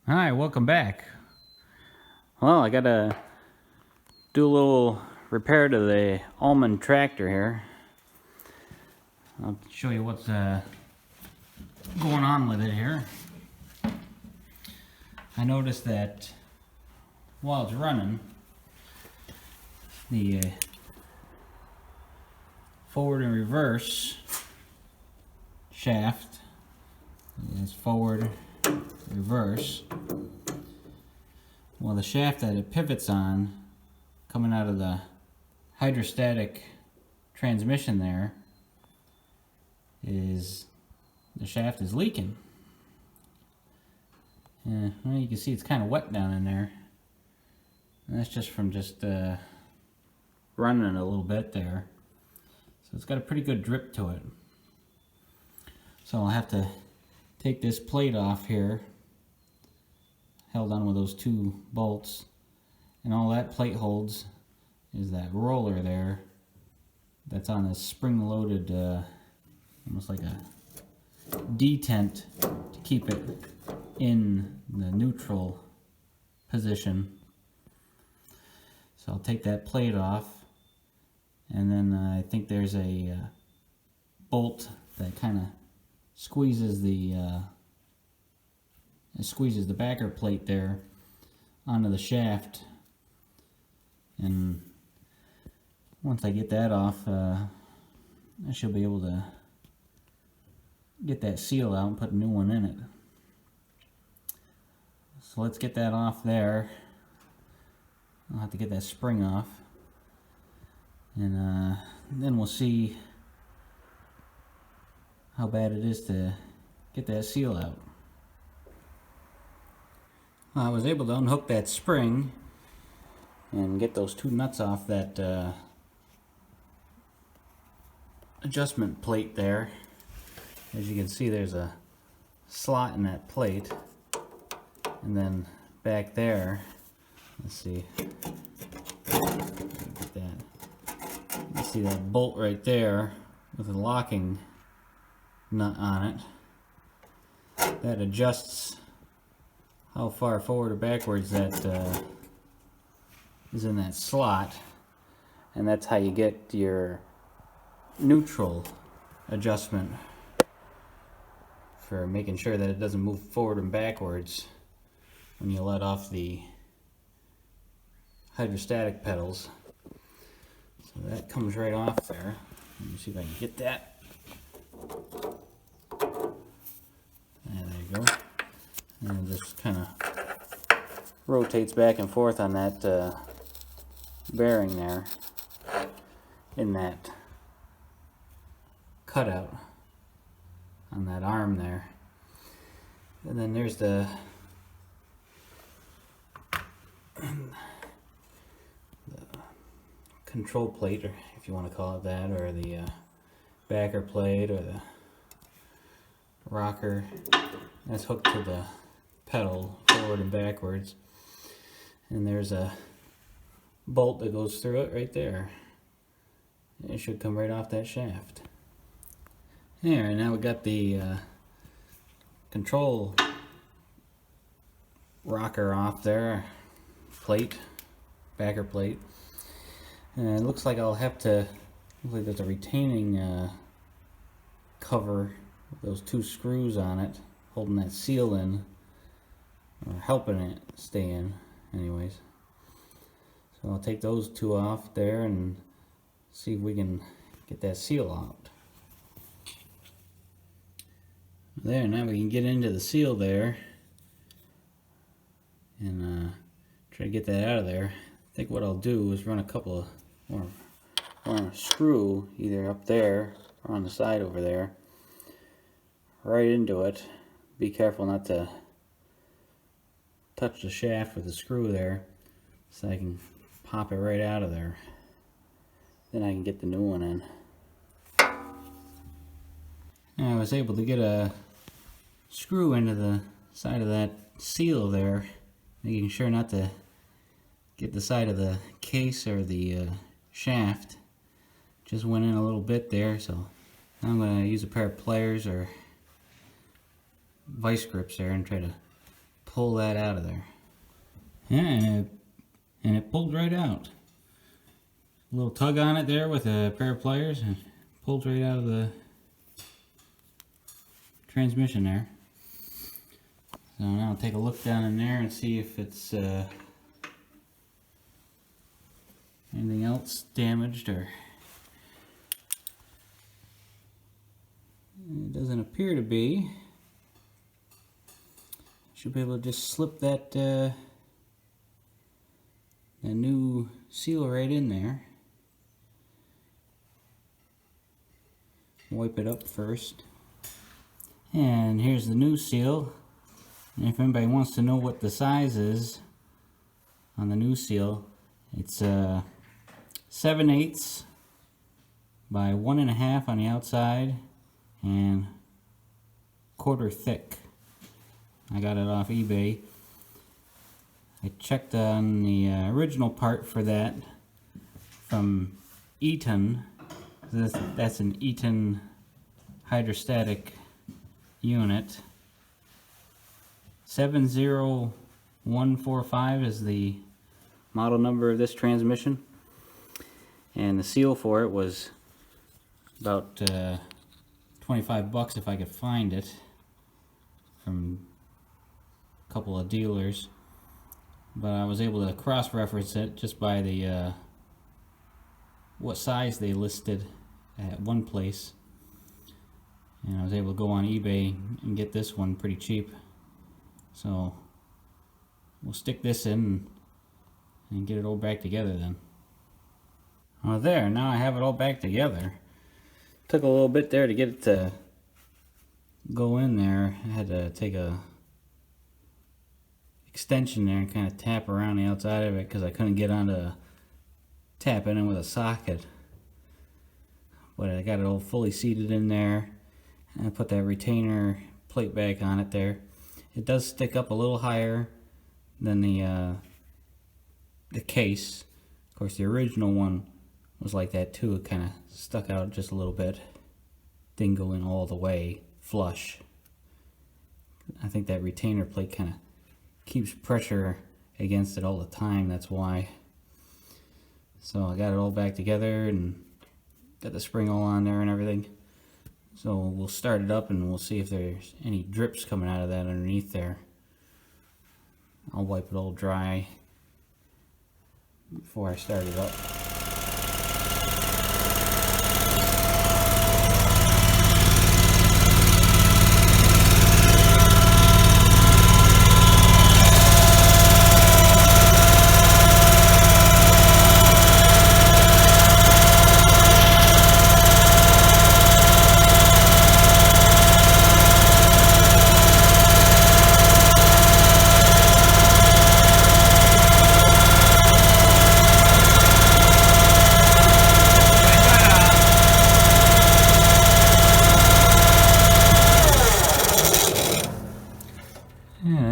Hi, welcome back. Well, I gotta do a little repair to the Allmand tractor here. I'll show you what's going on with it here. I noticed that while it's running, the forward and reverse shaft is forward, reverse. Well, the shaft that it pivots on, coming out of the hydrostatic transmission there, the shaft is leaking. Well, you can see it's kind of wet down in there. And that's just from running a little bit there. So it's got a pretty good drip to it. So I'll have to take this plate off here, held on with those two bolts, and all that plate holds is that roller there that's on this spring-loaded, almost like a detent to keep it in the neutral position. So I'll take that plate off, and then I think there's a bolt that kind of squeezes the backer plate there onto the shaft, and once I get that off, I should be able to get that seal out and put a new one in it. So let's get that off there. I'll have to get that spring off, and then we'll see how bad it is to get that seal out. I was able to unhook that spring and get those two nuts off that adjustment plate there. As you can see, there's a slot in that plate, and then back there, let's see, get that. You see that bolt right there with a locking nut on it that adjusts how far forward or backwards that is in that slot, and that's how you get your neutral adjustment for making sure that it doesn't move forward and backwards when you let off the hydrostatic pedals. So that comes right off there. Let me see if I can get that. There you go. And it just kind of rotates back and forth on that bearing there in that cutout on that arm there. And then there's the control plate, or if you want to call it that, or the backer plate, or the rocker that's hooked to the pedal forward and backwards, and there's a bolt that goes through it right there. It should come right off that shaft. There, now we got the control rocker off there, plate, backer plate, and it looks like I'll have to, looks like there's a retaining cover with those two screws on it holding that seal in, or helping it stay in anyways. So I'll take those two off there and see if we can get that seal out. There, now we can get into the seal there and try to get that out of there. I think what I'll do is run a couple of, or a screw either up there or on the side over there, right into it. Be careful not to touch the shaft with the screw there, so I can pop it right out of there. Then I can get the new one in. And I was able to get a screw into the side of that seal there, making sure not to get the side of the case or the shaft. Just went in a little bit there, so now I'm going to use a pair of pliers or vice grips there and try to pull that out of there. And it pulled right out. A little tug on it there with a pair of pliers and pulled right out of the transmission there. So now I'll take a look down in there and see if it's anything else damaged, or it doesn't appear to be. Should be able to just slip that that new seal right in there. Wipe it up first. And here's the new seal. And if anybody wants to know what the size is on the new seal, it's 7/8 by 1.5 on the outside and 1/4 thick. I got it off eBay. I checked on the original part for that from Eaton. That's an Eaton hydrostatic unit. 70145 is the model number of this transmission, and the seal for it was about 25 bucks if I could find it from a couple of dealers, but I was able to cross-reference it just by the what size they listed at one place, and I was able to go on eBay and get this one pretty cheap. So we'll stick this in and get it all back together then. Well, there, now I have it all back together. Took a little bit there to get it to go in there. I had to take a extension there and kind of tap around the outside of it because I couldn't get onto tapping in with a socket. But I got it all fully seated in there, and I put that retainer plate back on it there. It does stick up a little higher than the case. Of course, the original one was like that too. It kind of stuck out just a little bit. Didn't go in all the way flush. I think that retainer plate kind of keeps pressure against it all the time. That's why. So I got it all back together and got the spring all on there and everything. So we'll start it up and we'll see if there's any drips coming out of that underneath there. I'll wipe it all dry before I start it up.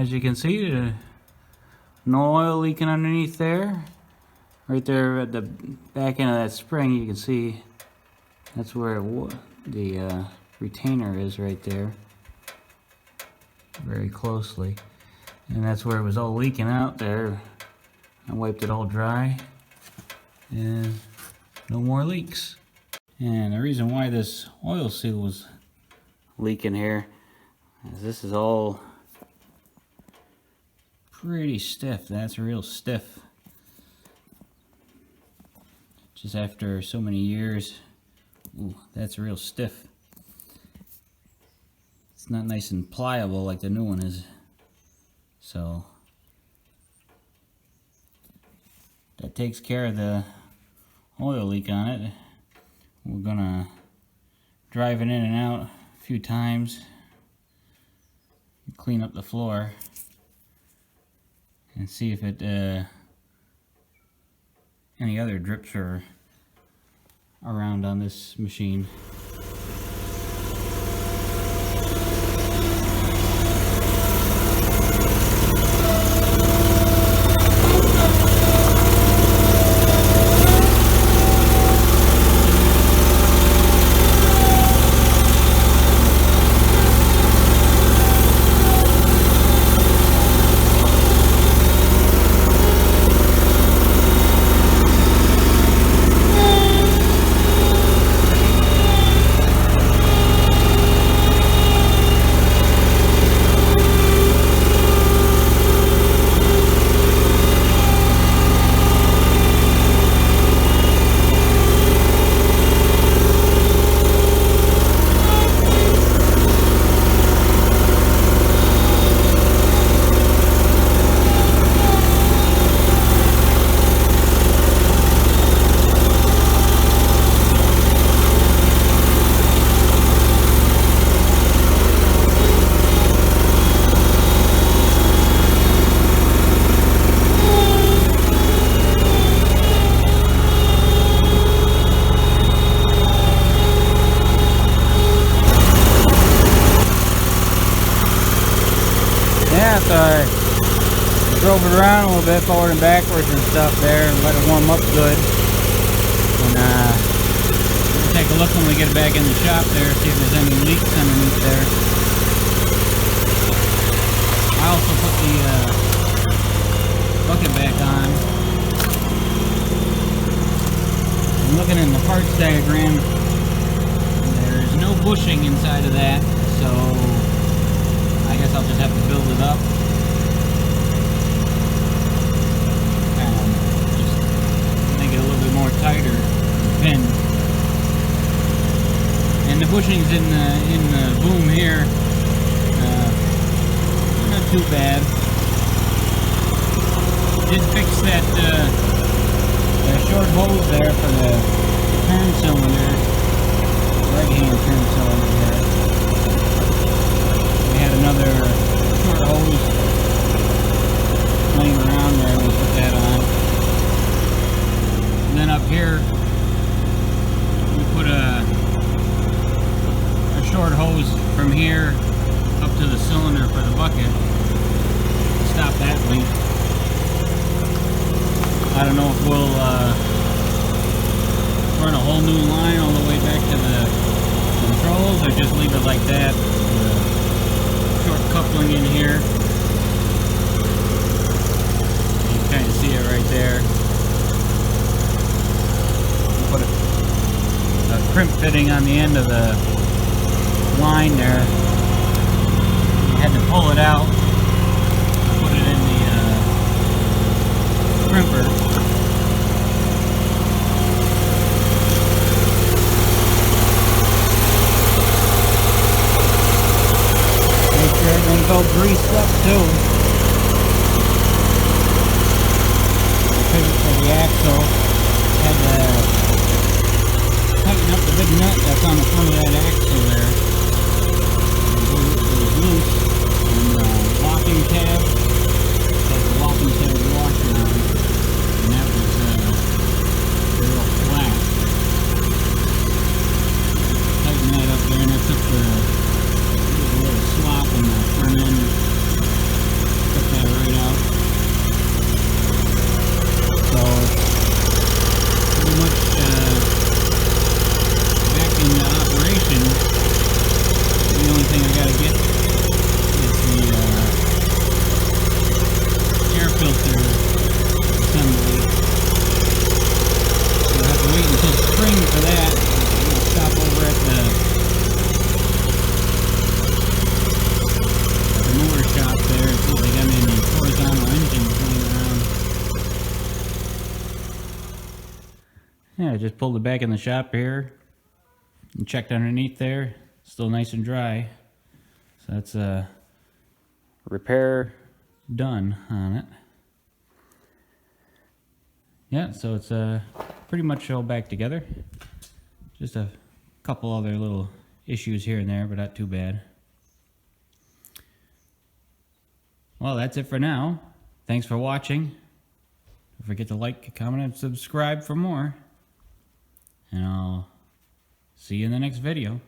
As you can see, no oil leaking underneath there. Right there at the back end of that spring, you can see that's where the retainer is right there, very closely. And that's where it was all leaking out there. I wiped it all dry and no more leaks. And the reason why this oil seal was leaking here is this is all pretty stiff. That's real stiff. Just after so many years, ooh, that's real stiff. It's not nice and pliable like the new one is. So that takes care of the oil leak on it. We're gonna drive it in and out a few times, clean up the floor, and see if it any other drips are around on this machine. Yeah, so I drove it around a little bit forward and backwards and stuff there and let it warm up good. And we'll take a look when we get it back in the shop there, see if there's any leaks underneath there. I also put the bucket back on. I'm looking in the parts diagram. There's no bushing inside of that, so I guess I'll just have to build it up. And just make it a little bit more tighter, the pin. And the bushings in the boom here, not too bad. Did fix that short hose there for the turn cylinder, right-hand turn cylinder there. We had another short hose laying around there, we put that on. And then up here, we put a short hose from here up to the cylinder for the bucket to stop that leak. I don't know if we'll run a whole new line all the way back to the controls or just leave it like that. The short coupling in here. You can kind of see it right there. We'll put a crimp fitting on the end of the line there. Had to pull it out, put it in the crimper. Make sure everything's all greased up too. The pivot for the axle, had to tighten up the big nut that's on the front of that axle there. It was loose. Locking tab, has a locking tab washer on it, and that was real flat. Tighten that up there, and that took a little slop in the front end. Took that right out. So pretty much back into operation. The only thing I gotta get filter assembly. We'll have to wait until spring for that. We'll stop over at the motor shop there and see if they got any horizontal engines laying around. Yeah, I just pulled it back in the shop here and checked underneath there. Still nice and dry. So that's a repair done on it. Yeah, so it's pretty much all back together. Just a couple other little issues here and there, but not too bad. Well, that's it for now. Thanks for watching. Don't forget to like, comment, and subscribe for more. And I'll see you in the next video.